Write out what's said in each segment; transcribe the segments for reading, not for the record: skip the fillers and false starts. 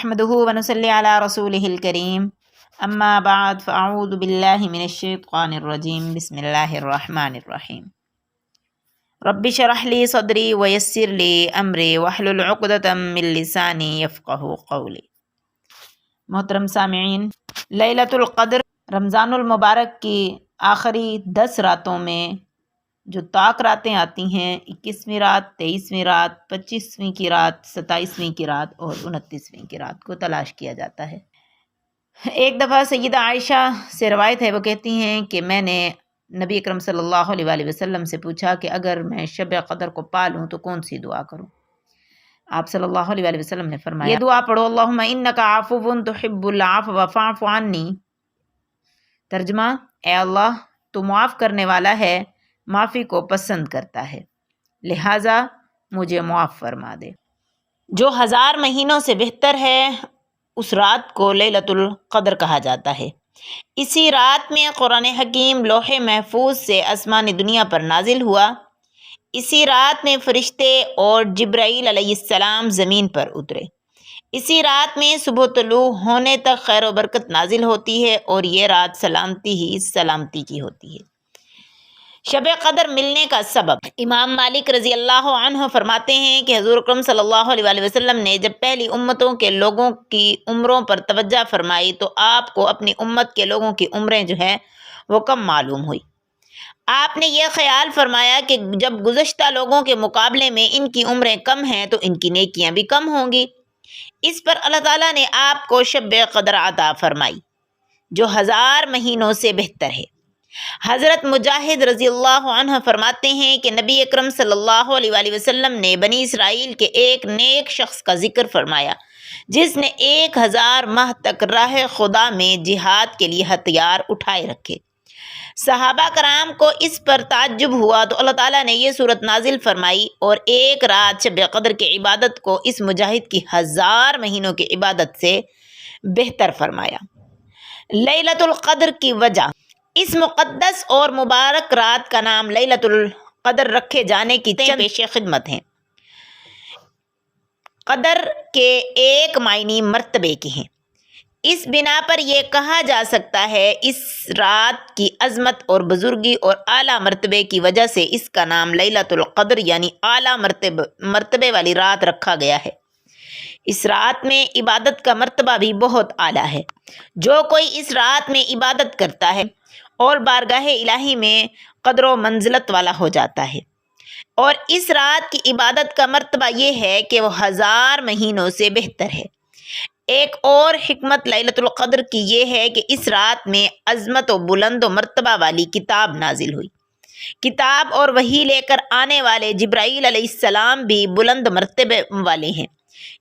نحمده ونصلي على رسوله الكريم اما بعد فاعوذ بالله من الشيطان الرجيم بسم الله الرحمن الرحيم رب اشرح لي صدري ويسر لي امري واحلل عقدة من لساني يفقهوا قولي۔ محترم سامعین، لیلۃ القدر رمضان المبارک کی آخری 10 راتوں میں جو طاق راتیں آتی ہیں، 21ویں رات، 23ویں رات، 25ویں کی رات، 27ویں کی رات اور 29ویں کی رات کو تلاش کیا جاتا ہے۔ ایک دفعہ سیدہ عائشہ سے روایت ہے، وہ کہتی ہیں کہ میں نے نبی اکرم صلی اللہ علیہ وآلہ وسلم سے پوچھا کہ اگر میں شب قدر کو پالوں تو کون سی دعا کروں؟ آپ صلی اللہ علیہ وآلہ وسلم نے فرمایا یہ دعا پڑھو، اللہم انک عفو تحب العفو فاعف عنی۔ ترجمہ: اے اللہ، تو معاف کرنے والا ہے، معافی کو پسند کرتا ہے، لہٰذا مجھے معاف فرما دے۔ جو 1000 مہینوں سے بہتر ہے، اس رات کو لیلۃ القدر کہا جاتا ہے۔ اسی رات میں قرآن حکیم لوح محفوظ سے آسمانی دنیا پر نازل ہوا۔ اسی رات میں فرشتے اور جبرائیل علیہ السلام زمین پر اترے۔ اسی رات میں صبح طلوع ہونے تک خیر و برکت نازل ہوتی ہے اور یہ رات سلامتی ہی سلامتی کی ہوتی ہے۔ شب قدر ملنے کا سبب: امام مالک رضی اللہ عنہ فرماتے ہیں کہ حضور اکرم صلی اللہ علیہ وآلہ وسلم نے جب پہلی امتوں کے لوگوں کی عمروں پر توجہ فرمائی تو آپ کو اپنی امت کے لوگوں کی عمریں جو ہیں وہ کم معلوم ہوئی۔ آپ نے یہ خیال فرمایا کہ جب گزشتہ لوگوں کے مقابلے میں ان کی عمریں کم ہیں تو ان کی نیکیاں بھی کم ہوں گی۔ اس پر اللہ تعالیٰ نے آپ کو شب قدر عطا فرمائی جو 1000 مہینوں سے بہتر ہے۔ حضرت مجاہد رضی اللہ عنہ فرماتے ہیں کہ نبی اکرم صلی اللہ علیہ وآلہ وسلم نے بنی اسرائیل کے ایک نیک شخص کا ذکر فرمایا جس نے 1000 ماہ تک راہ خدا میں جہاد کے لیے ہتھیار اٹھائے رکھے۔ صحابہ کرام کو اس پر تعجب ہوا تو اللہ تعالیٰ نے یہ صورت نازل فرمائی اور ایک رات شب قدر کی عبادت کو اس مجاہد کی 1000 مہینوں کی عبادت سے بہتر فرمایا۔ لیلۃ القدر کی وجہ: اس مقدس اور مبارک رات کا نام لیلۃ القدر رکھے جانے کی چند پیش خدمت ہیں۔ قدر کے ایک معنی مرتبے کے ہیں، اس بنا پر یہ کہا جا سکتا ہے اس رات کی عظمت اور بزرگی اور اعلیٰ مرتبے کی وجہ سے اس کا نام لیلۃ القدر یعنی اعلیٰ مرتبے والی رات رکھا گیا ہے۔ اس رات میں عبادت کا مرتبہ بھی بہت اعلیٰ ہے۔ جو کوئی اس رات میں عبادت کرتا ہے اور بارگاہ الہی میں قدر و منزلت والا ہو جاتا ہے۔ اور اس رات کی عبادت کا مرتبہ یہ ہے کہ وہ 1000 مہینوں سے بہتر ہے۔ ایک اور حکمت لیلۃ القدر کی یہ ہے کہ اس رات میں عظمت و بلند و مرتبہ والی کتاب نازل ہوئی۔ کتاب اور وحی لے کر آنے والے جبرائیل علیہ السلام بھی بلند مرتبے والے ہیں۔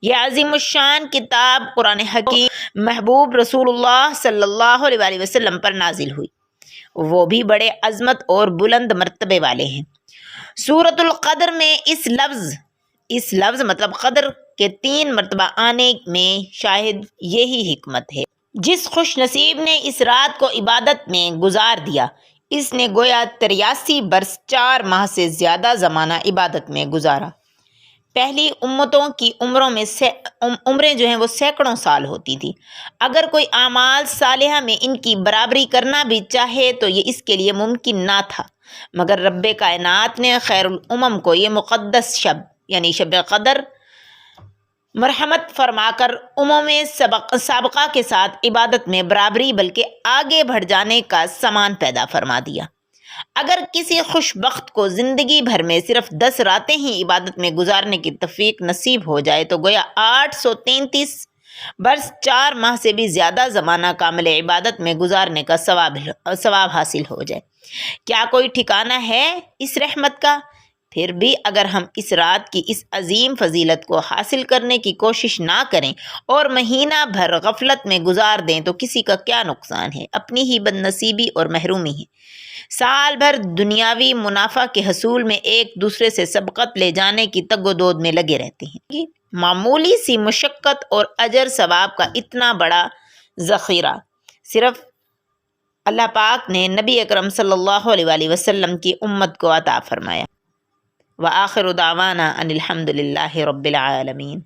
یہ عظیم الشان کتاب قرآن حکیم محبوب رسول اللہ صلی اللہ علیہ وآلہ وسلم پر نازل ہوئی، وہ بھی بڑے عظمت اور بلند مرتبے والے ہیں۔ سورۃ القدر میں اس لفظ مطلب قدر کے 3 مرتبہ آنے میں شاہد یہی حکمت ہے۔ جس خوش نصیب نے اس رات کو عبادت میں گزار دیا، اس نے گویا 83 برس 4 ماہ سے زیادہ زمانہ عبادت میں گزارا۔ پہلی امتوں کی عمریں جو ہیں وہ سینکڑوں سال ہوتی تھی۔ اگر کوئی اعمال صالحہ میں ان کی برابری کرنا بھی چاہے تو یہ اس کے لیے ممکن نہ تھا، مگر رب کائنات نے خیر الامم کو یہ مقدس شب یعنی شب قدر مرحمت فرما کر امم سابقہ کے ساتھ عبادت میں برابری بلکہ آگے بڑھ جانے کا سامان پیدا فرما دیا۔ اگر کسی خوش بخت کو زندگی بھر میں صرف 10 راتیں ہی عبادت میں گزارنے کی توفیق نصیب ہو جائے تو گویا 833 برس 4 ماہ سے بھی زیادہ زمانہ کامل عبادت میں گزارنے کا ثواب حاصل ہو جائے۔ کیا کوئی ٹھکانہ ہے اس رحمت کا؟ پھر بھی اگر ہم اس رات کی اس عظیم فضیلت کو حاصل کرنے کی کوشش نہ کریں اور مہینہ بھر غفلت میں گزار دیں تو کسی کا کیا نقصان ہے، اپنی ہی بد نصیبی اور محرومی ہے۔ سال بھر دنیاوی منافع کے حصول میں ایک دوسرے سے سبقت لے جانے کی تگ و دود میں لگے رہتے ہیں۔ معمولی سی مشقت اور اجر ثواب کا اتنا بڑا ذخیرہ صرف اللہ پاک نے نبی اکرم صلی اللہ علیہ وآلہ وسلم کی امت کو عطا فرمایا۔ وآخر دعوانا ان الحمد للہ رب العالمین۔